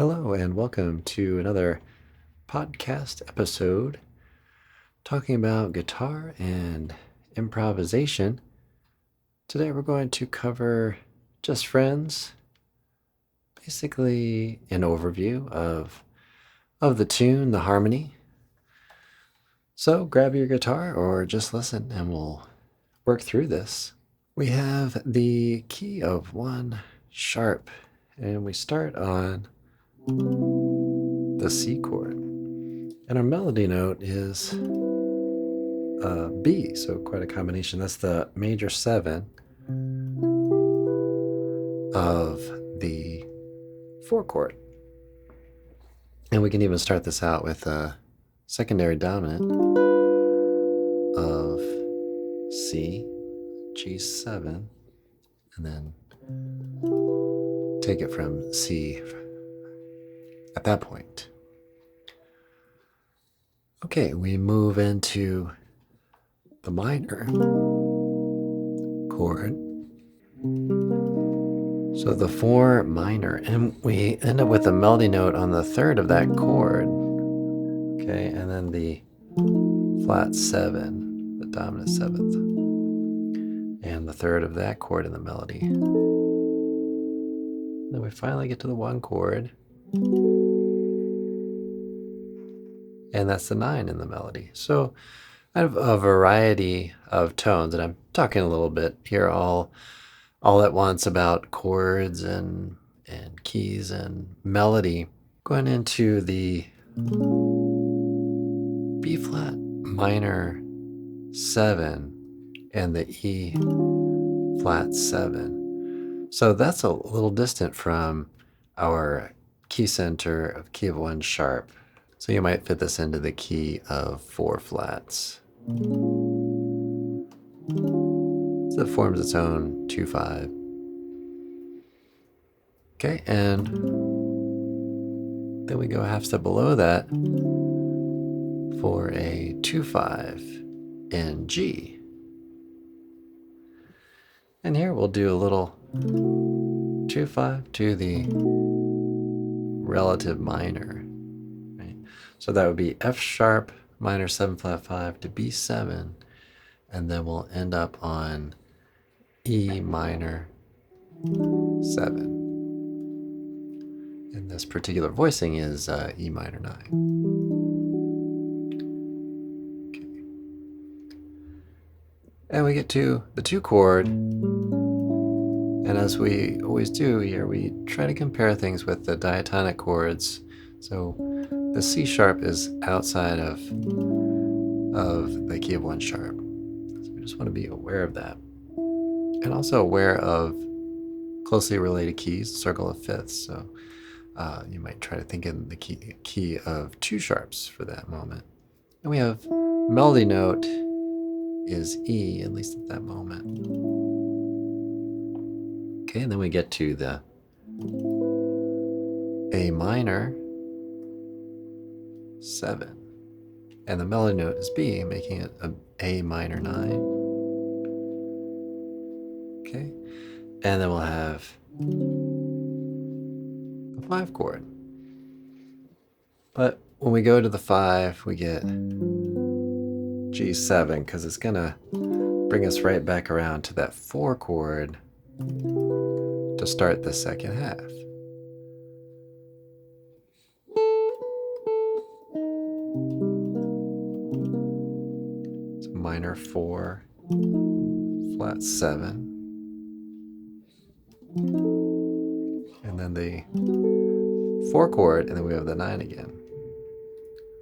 Hello, and welcome to another podcast episode talking about guitar and improvisation. Today, we're going to cover Just Friends, basically an overview of the tune, the harmony. So, grab your guitar or just listen, and we'll work through this. We have the key of 1 sharp, and we start on the C chord. And our melody note is B, so quite a combination. That's the major 7 of the 4 chord. And we can even start this out with a secondary dominant of C, G7, and then take it from C at that point. Okay, we move into the minor chord. So the 4 minor, and we end up with a melody note on the 3rd of that chord. Okay, and then the flat 7, the dominant 7th, and the 3rd of that chord in the melody. Then we finally get to the 1 chord, and that's the 9 in the melody. So I have a variety of tones, and I'm talking a little bit here all at once about chords and keys and melody. Going into the B flat minor 7 and the E flat 7. So that's a little distant from our key center of key of 1 sharp. So you might fit this into the key of 4 flats. So it forms its own 2-5. Okay, and then we go a half step below that for a 2-5 in G. And here we'll do a little 2-5 to the relative minor. Right? So that would be F sharp minor 7 flat 5 to B7, and then we'll end up on E minor 7. And this particular voicing is E minor 9. Okay. And we get to the 2 chord, and as we always do here, we try to compare things with the diatonic chords. So the C sharp is outside of the key of 1 sharp. So we just want to be aware of that. And also aware of closely related keys, circle of fifths. So you might try to think in the key of 2 sharps for that moment. And we have melody note is E, at least at that moment. Okay, and then we get to the A minor 7. And the melody note is B, making it an A minor 9. Okay, and then we'll have the 5 chord. But when we go to the 5, we get G7, because it's gonna bring us right back around to that 4 chord to start the second half. So minor 4, flat 7, and then the 4 chord, and then we have the 9 again.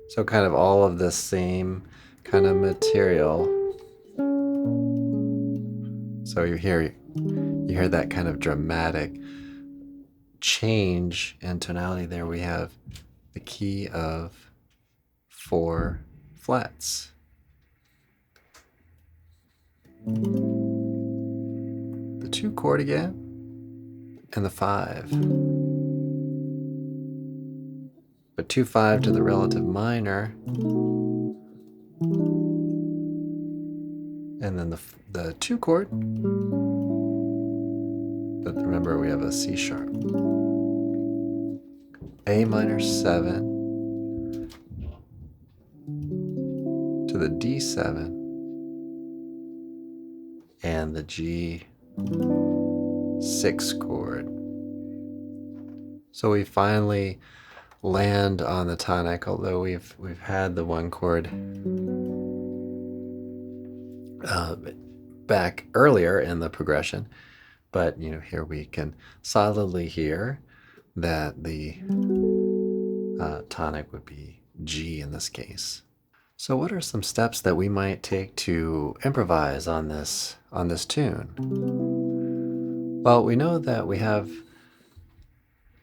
So kind of all of the same kind of material. So you hear that kind of dramatic change in tonality there. We have the key of 4 flats. The 2 chord again, and the 5. But 2-5 to the relative minor, and then the 2 chord. But remember, we have a C sharp. A minor 7 to the D7 and the G6 chord. So we finally land on the tonic, although we've had the one chord back earlier in the progression, but here we can solidly hear that the tonic would be G in this case. So what are some steps that we might take to improvise on this tune? Well, we know that we have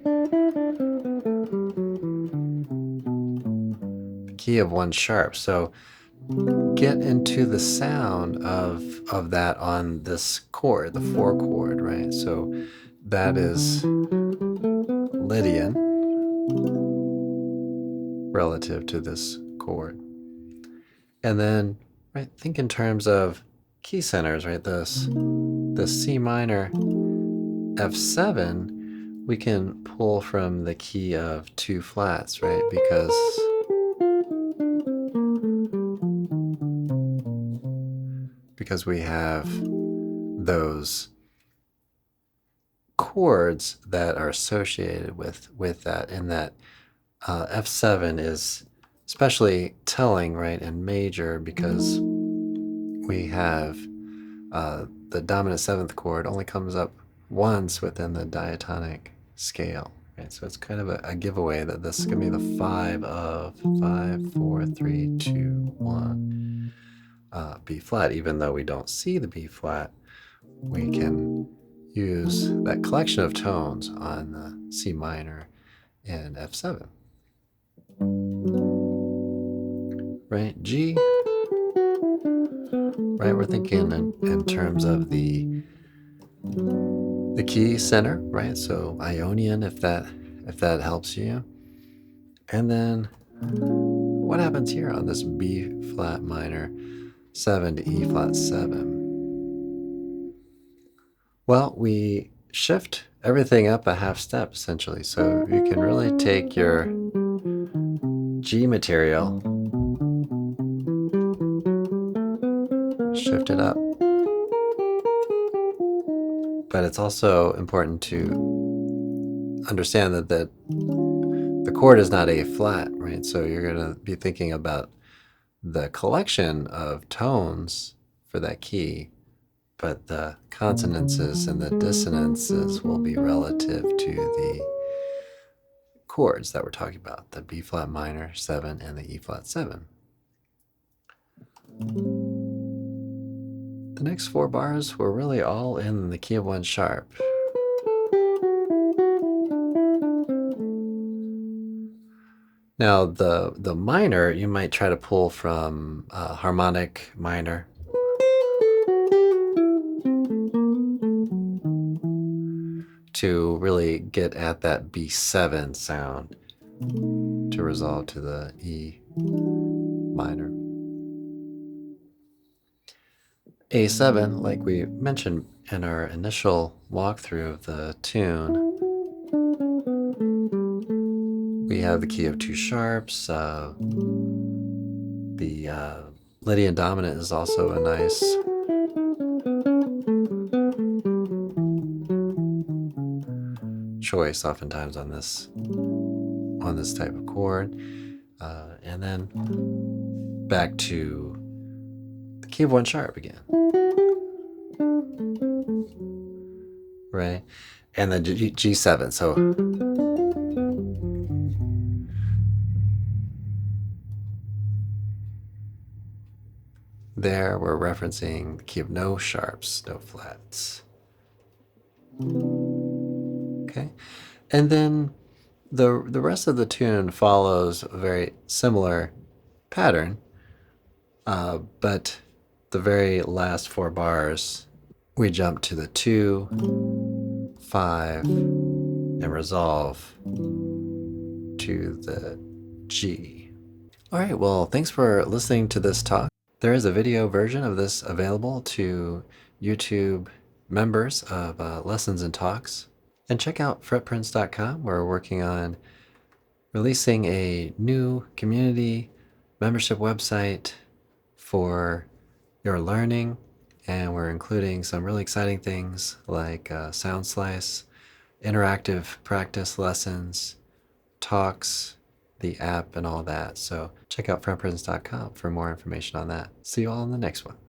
the key of 1 sharp, so get into the sound of that on this chord, the 4 chord, right? So that is Lydian relative to this chord. And then, right, think in terms of key centers, right? The C minor F7, we can pull from the key of 2 flats, right? Because we have those chords that are associated with that, and that F7 is especially telling, right, in major, because we have the dominant 7th chord only comes up once within the diatonic scale, right? So it's kind of a giveaway that this is going to be the 5 of 5, 4, 3, 2, 1 B flat. Even though we don't see the B flat, we can use that collection of tones on the C minor and F7. Right, G, right, we're thinking in terms of the key center, right? So Ionian, if that helps you. And then what happens here on this B flat minor 7 to E flat 7? Well, we shift everything up a half step essentially. So you can really take your G material, shift it up. But it's also important to understand that the chord is not A flat, right? So you're going to be thinking about the collection of tones for that key, but the consonances and the dissonances will be relative to the chords that we're talking about, the B flat minor 7 and the E flat 7. The next 4 bars were really all in the key of 1 sharp. Now the minor, you might try to pull from harmonic minor. To really get at that B7 sound to resolve to the E minor. A7, like we mentioned in our initial walkthrough of the tune, we have the key of 2 sharps. The Lydian dominant is also a nice choice oftentimes on this type of chord. And then back to the key of 1 sharp again. Right? And then G7. So there we're referencing the key of no sharps, no flats. Okay. And then the rest of the tune follows a very similar pattern, but the very last 4 bars, we jump to the 2, 5, and resolve to the G. All right, well, thanks for listening to this talk. There is a video version of this available to YouTube members of Lessons and Talks. And check out fretprints.com. We're working on releasing a new community membership website for your learning, and we're including some really exciting things like Sound Slice, interactive practice lessons, talks, the app, and all that. So check out frontprisons.com for more information on that. See you all in the next one.